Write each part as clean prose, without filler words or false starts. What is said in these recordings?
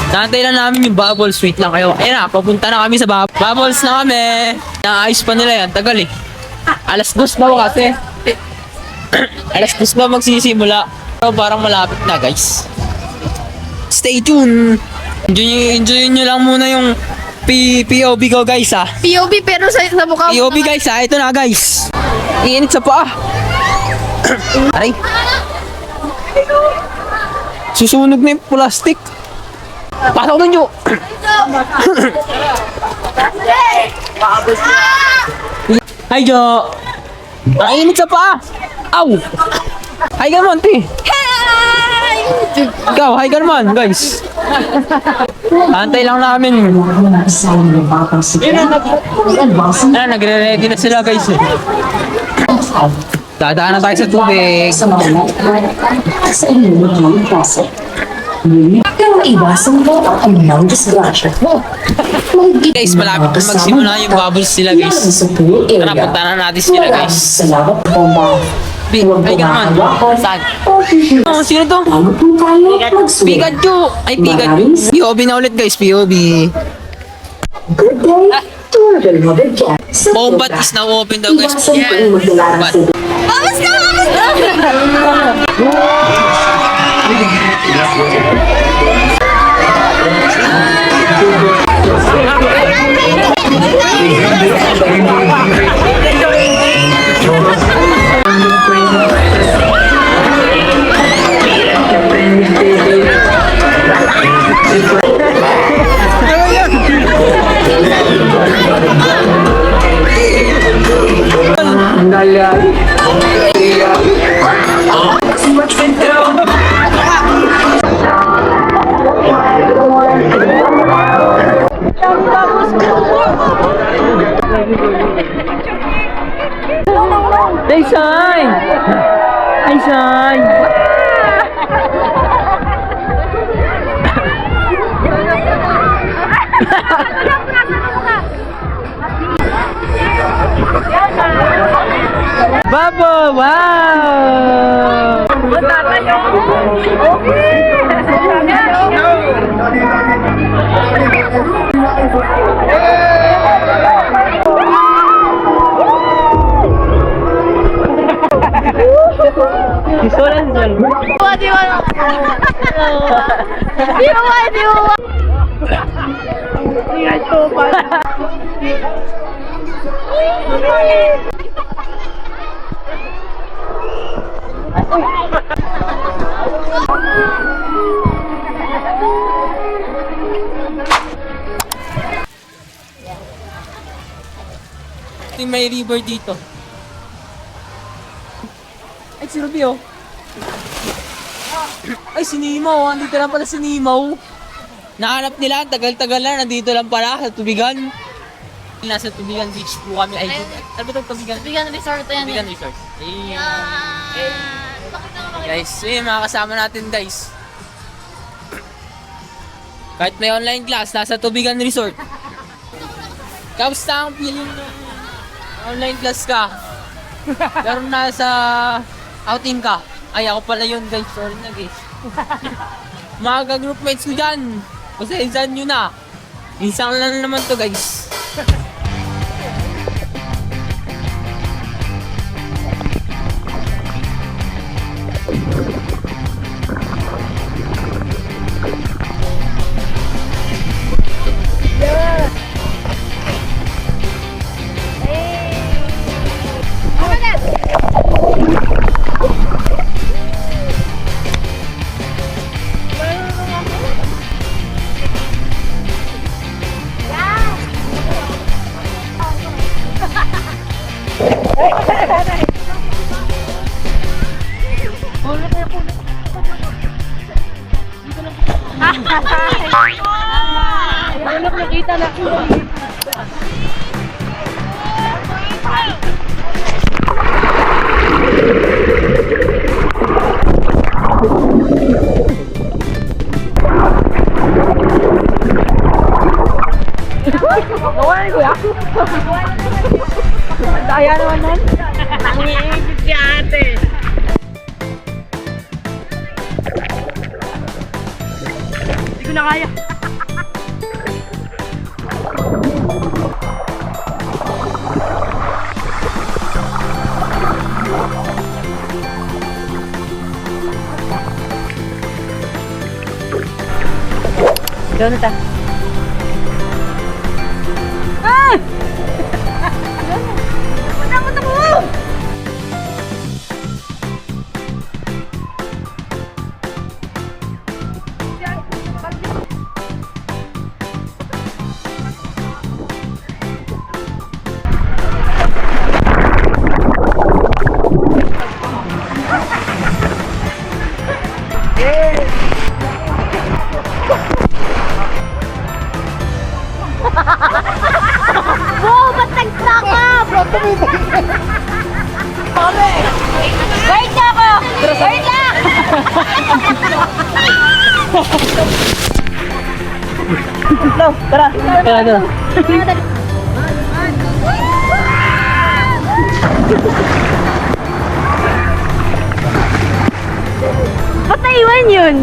Nantay lang namin yung bubbles. Wait lang kayo. Ayun na, papunta na kami sa bubbles na kami. Naayos pa nila yan. Tagal eh. Alas 2 daw kasi. Alas 2 daw magsisimula. Pero parang malapit na guys. Stay tuned. Enjoy nyo lang muna yung POV ko guys ha. POV pero sa mukha mo. POV guys ha. Ito na guys. Iinit sa paa. Aray. Susunog na yung plastic. Pasok doon nyo. Hi Jo. Ang init sa paa. Aw. Hi ka naman te. Ikaw, hi ka naman guys. Antay lang namin. Nagre-ready na sila guys. Dadaan na tayo sa tubig. Pero iwasan mo ang anumang disgrasya mo. Guys, malapit na magsimula yung bubbles sila guys. Tara, punta na natin sila guys. Salamat po ba? Ay ka naman. Saan? Oh, sino to? Pikachu! Ay, Pikachu. POV na ulit guys, POV. Good day. Turtle mo din dyan. Bombat is now open daw guys. Yeah. Vamos ka! Hey, Shine! Hi, Shine! Babo! Wow! Visualan dyan. Di ba? Ito yung may river dito. Ay, si Ruby oh. Ay, si Nimaw. Andito lang pala si Nimaw. Nahanap nila, tagal-tagal na. Nandito lang pala sa Tubigan. Nasa Tubigan Beach po kami. Ay, ano ba ito Tubigan? Tubigan Resort yan. Tubigan Resort. Ayan. Bakit naman Guys, yun mga kasama natin guys. Kahit may online class, nasa Tubigan Resort. Kamusta ang feeling ng online class ka? Pero nasa outing ka. Ay, ako pala yun guys. Sorry na guys. Mga ka-groupmates ko dyan. Kasi saan nyo na. Isang lang naman to guys. Manok nakita na. Nawala ko ya. Daya naman nun. Nangiigit si ate. Hindi ko na kaya. Gano'n ta? Wow, ba't nag-stop? Wait na ako! Wait lang! Tara. Ba't naiwan yun?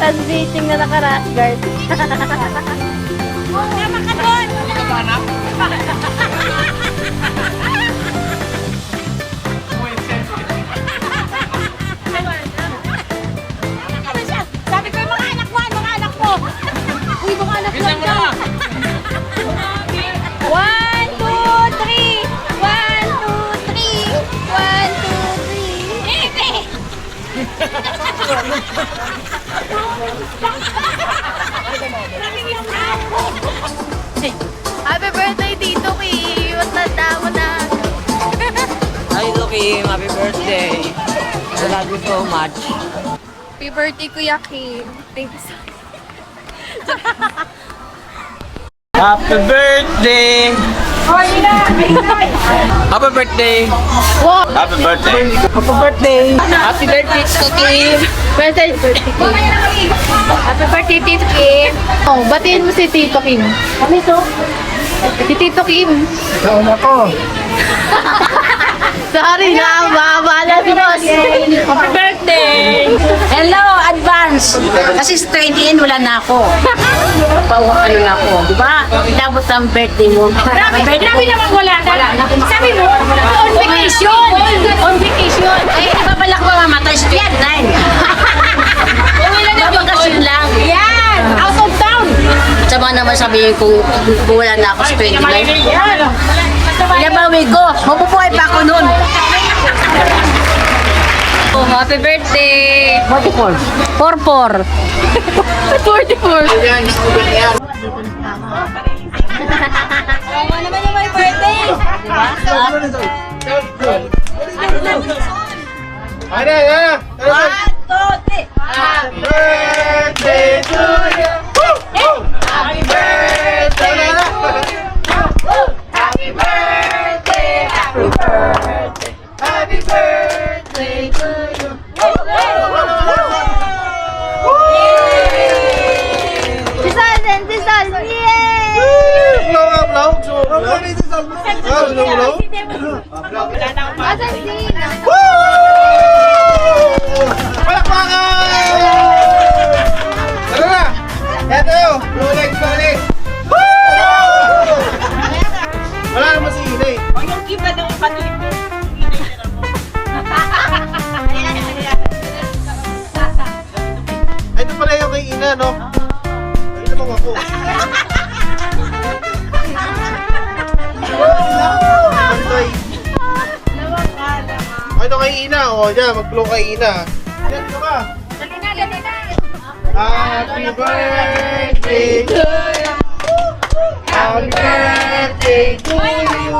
Tapos dating na naka-rash guard. Tama ka doon! Sabi ko yung mga anak mo! Uy, mga anak lang daw! 1, 2, 3! 1, 2, 3! 1, 2, 3! Happy birthday, Tito Kim! Tanda mo na! Hi, Loki. Happy birthday. I love you so much. Happy birthday, Kuya Kim! Thank you so much! Happy birthday! Happy birthday! Happy birthday. Happy birthday! Happy birthday, Loki! Birthday, Kim! Happy birthday, Tito Kim! Oh, batiin mo si Tito Kim. Ano ito? Si Tito Kim. Ikaw na ko. Sorry na, babala si Boss. Happy birthday! Hello, advance! Kasi sa 20 wala na ako. Ano na ako, di ba? Tapos ang birthday mo. Grabe naman wala na. Sabi mo, on vacation! On vacation! Ay, iba pala ko mamatay sa Vietnam. Uwi lang na bakasyon lang. Yan! Out of town! Sama naman sabihin kung wala na ako sa 29. Pinabawi ko. Mabubuhay pa ako nun. Oh, happy birthday! 44. 44. 44. Tama naman yung my birthday! Happy birthday to you. Happy birthday. Happy birthday. Happy birthday. Happy birthday to you. Tisal and tisal! Yay! Asan si Ina? Palakpakan! Tara na! Kaya tayo! Rolex! Wala naman si Ina eh. Ay, ito pala yung kay Ina, no? Ay, ito bang ako? Ay, ito kay Ina. O, dyan, mag-blow kay Ina. Yan, ito ka. Happy birthday to you. Happy birthday to you.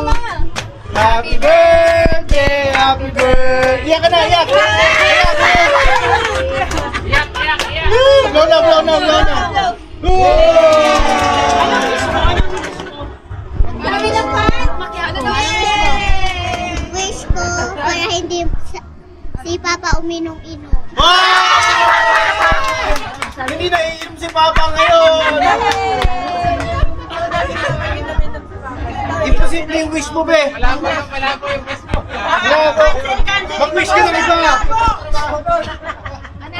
Happy birthday, happy birthday. Iyak ka na, iyak. Blow na. Marami na pa! Ano naman wish ko kaya hindi si Papa uminom-inom. Hindi na iinom si Papa ngayon. Imposible yung wish mo, be. Wala po yung wish mo. Mag-wish ka na iba.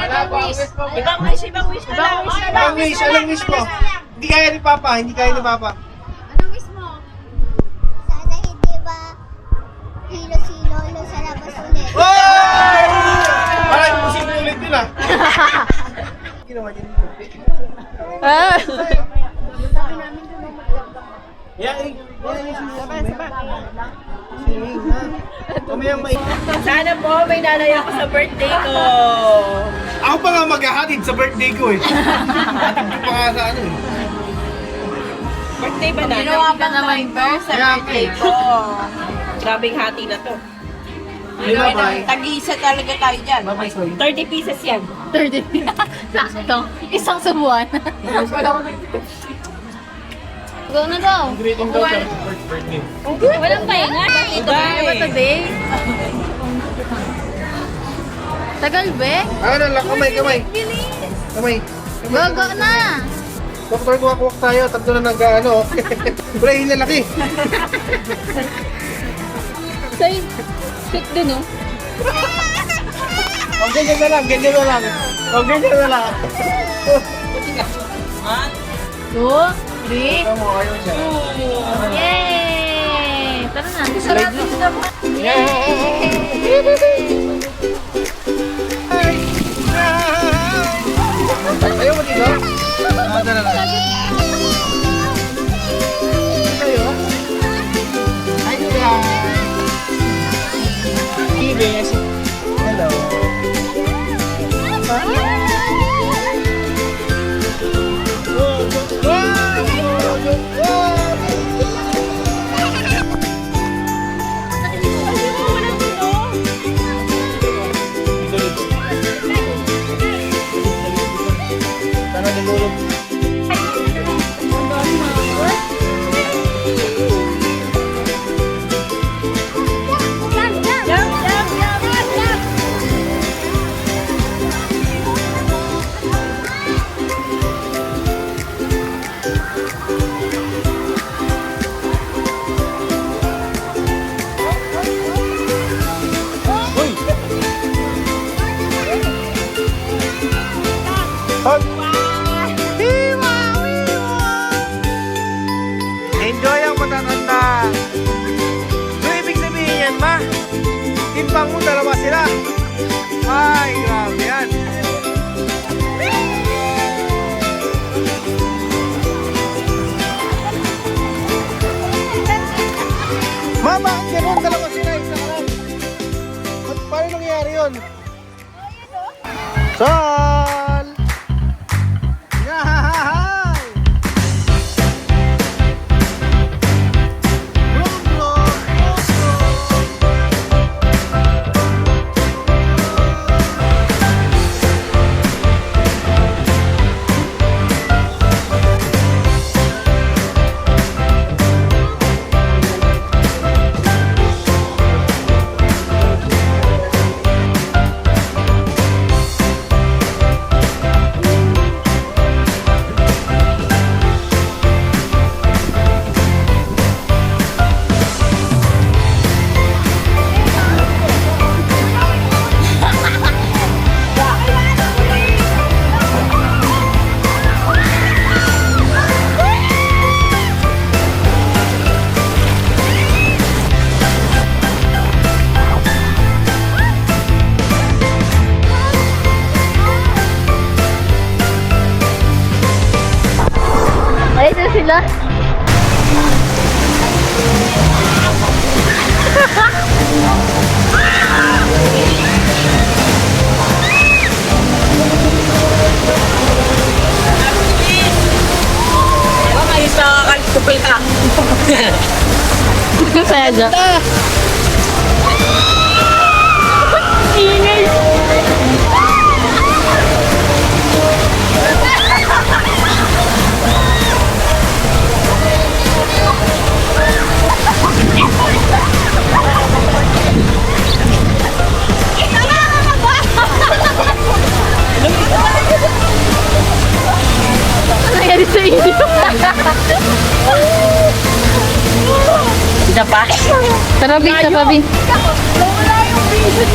Wala pa. Ibang wish na lang. Anong wish? Anong wish mo? Hindi kaya ni Papa. Hindi kaya ni Papa. Anong wish mo? Sana hindi ba hilo si Lolo sa labas ulit? Oy! Parang imposible ulit yun ah. Ginawa niya dito. Yan, Sana po may nanay ako sa birthday ko. ako pa nga maghahatid sa birthday ko eh. Hatid ko pa nga sa ano eh. Birthday ba na? Ginawa pa naman sa Kaya, birthday ko. Grabing hati na to. Di ba, bye? Tag-isa talaga tayo dyan. Bye-bye, sorry. 30 pieces yan. 30. Sakto. Isang subuan. Go na daw. Greeting daw sa birthday. Walang pahinga. Ito ba today? Tagal be? Ano lang, kamay. Kamay. Go, go na. Doktor, kuwak-kuwak tayo. Tatlo na nag-ano. Brain na laki. Say, shit din oh. O, ganyan na lang. O, ganyan na lang. 2, 3. Tama mo, ayaw siya. Yay! Tara na. Sarado na ba? Ayaw mo dito? Dala lang. Tayo. Hi, guys. Ibis. Hello. Enjoy ang matatanda. So, ibig sabihin yan, ma? Timpang mo, dalawa sila. Ay, grabe yan. Ma, bakit ganun? Dalawa sila, isa ka lang. Paano nangyari yun? Sol! Yahay! Alis na sila. Baka yung sa kalipupil ka. Saya dyan. Ano nangyari sa inyo? Isa pa? Tara, Bing, tara, Bing. Wala yung reason,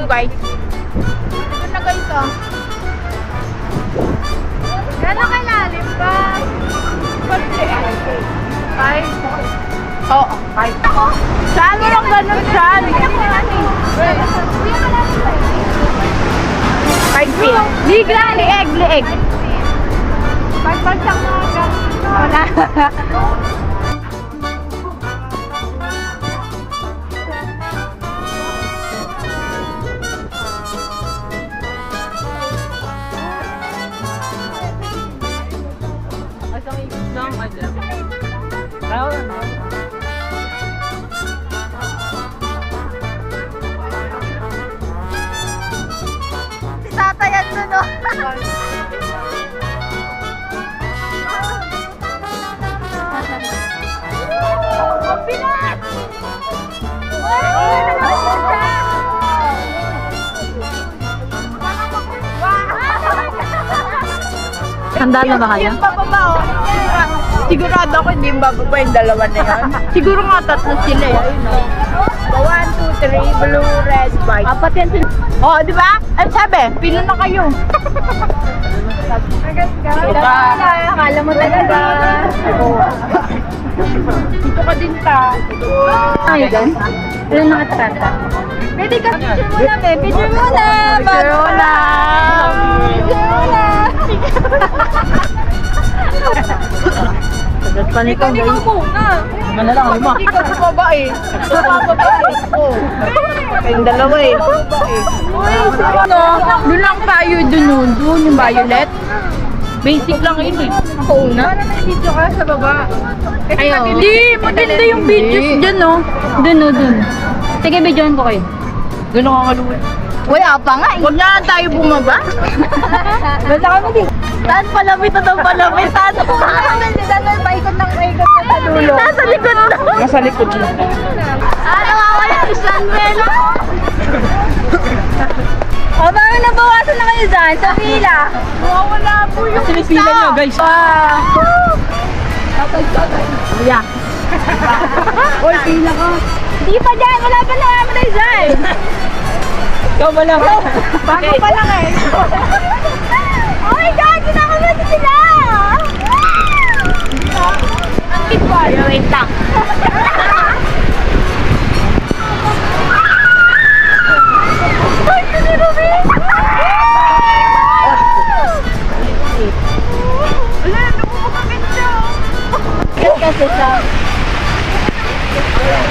guys. Ito na guys, oh. Gano'ng kalalim ba? Pati, 5. Oo, 5. Saan mo lang ganun saan? 5 feet. Lieg. Pagpagsak na agad. Wala. Tatayan mo, no? Pilat! Handa na ba kayo? Yung bababa, oh. Sigurado ako hindi yung bababa yung dalawa na yun. Siguro nga tatlo sila eh. Ayun, oh. 1, 2, 3, blue, red, white. Apat yan sila. Oh, di ba? Ano sabi? Pila na kayo. Akala mo talaga. Dito ka din ka. Ay, gan? Ano nakatrata? Pwede ka picture muna, be. Picture muna. Picture muna. Picture muna. Sagat pa nito, guys. muna. Mana lang, lima. Hindi ka bumaba eh. Kayong dalawa eh. Ano? Doon lang tayo dun. Doon yung violet. Basic lang yun eh. Ako una. Video ka sa baba. Ayaw. Hindi, maganda yung videos dyan, no? Dun. Sige, videoan ko kayo. Doon ako kaluwi. Wala pa nga eh. Huwag na tayo bumaba. Basta kami din. Saan palamit na daw palamit? Saan paikot ng paikot na sa dulo. Nasa likod na. Nasa likod na. Ano nga wala si Shanwell? O, bakit nabawasan na kayo dyan sa pila? Wala po yung Kasi pila nyo, guys. Yeah. Oy, pila ka. Di pa dyan, wala pa nakamatay dyan. Ikaw ba lang? Bago pa lang eh. Oh my God, kinakabahan sila! Ang kitwal. Wait lang. Ay, ito ni Ruby! Wala, lumubog siya. Kasi siya.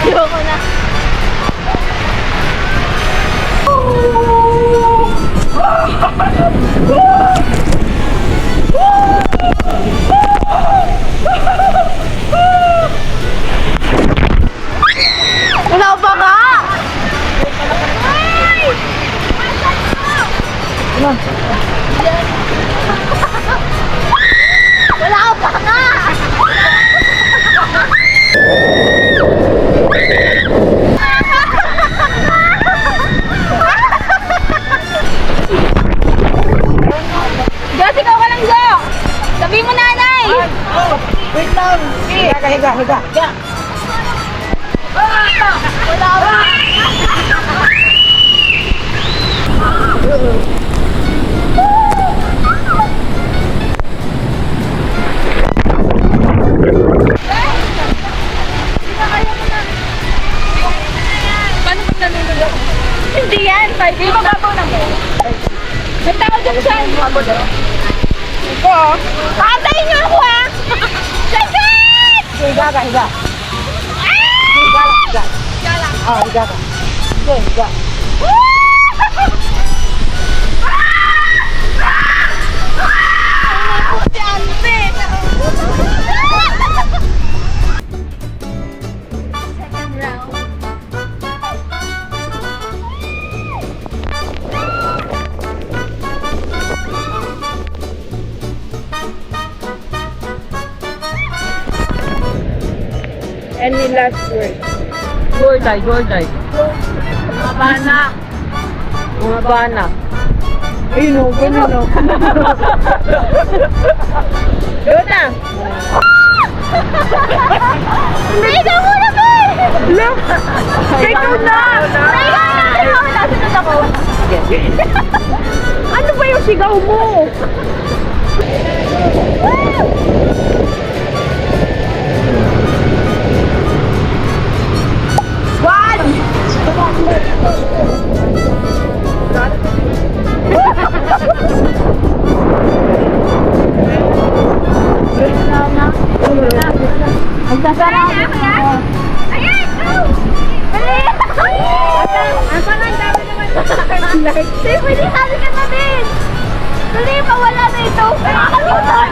Ayoko na. Wala pa ka! Wala pa ka! Diyos, ikaw ka lang, Jo! Sabi mo, nanay! Wait lang. Higa. Wala ba? Paano pag nalulog ako? Hindi yan, 5 days. Mababaw na po. May tao dyan siya. Mababaw na. Ito. Pakantayin niyo ako ha! Sagit! Higa ka. Higa lang. Higa ka. Higa. Si Ante! Second round. Any last words? Gorday. Mga bana. Ayun o, ganun o. Doon na! Hindi ka muna, Ben! Ikaw na! Ikaw na! Ikaw na! Sunod ako. Ano ba yung sigaw mo? Magsasarap. Ayan! Go! Dali! Ang parang dami naman sa like. Pwede sabi ka na din! Dali, mawala na ito! Nakakalimutan!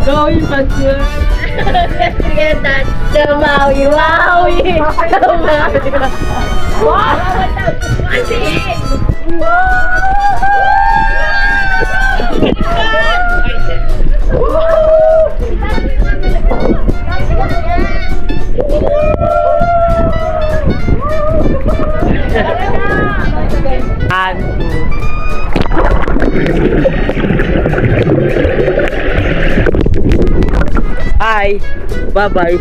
Gawin pa siya. Maui-waui! Wow! Bye. Bye-bye.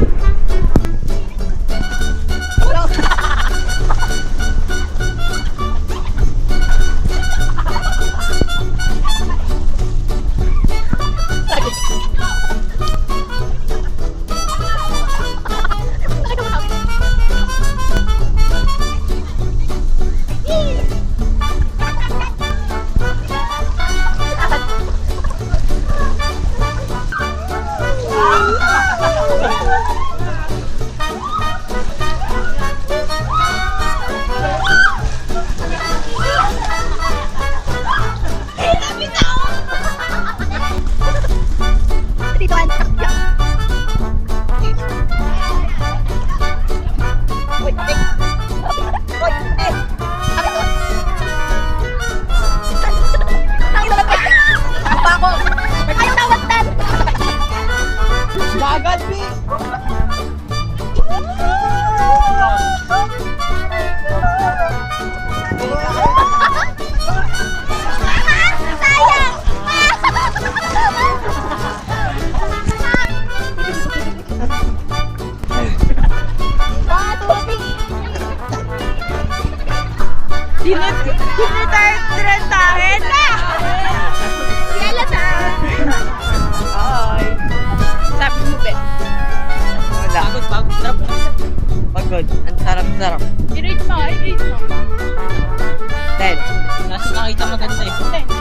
Hindi tayo trentahin na! Yala sa... Hi. Sabi mo, be. Wala. Pagod. Sarap. Pagod. Ang sarap-sarap. I-rate mo, i-rate mo. 10. Nasa nakita maganda eh. 10.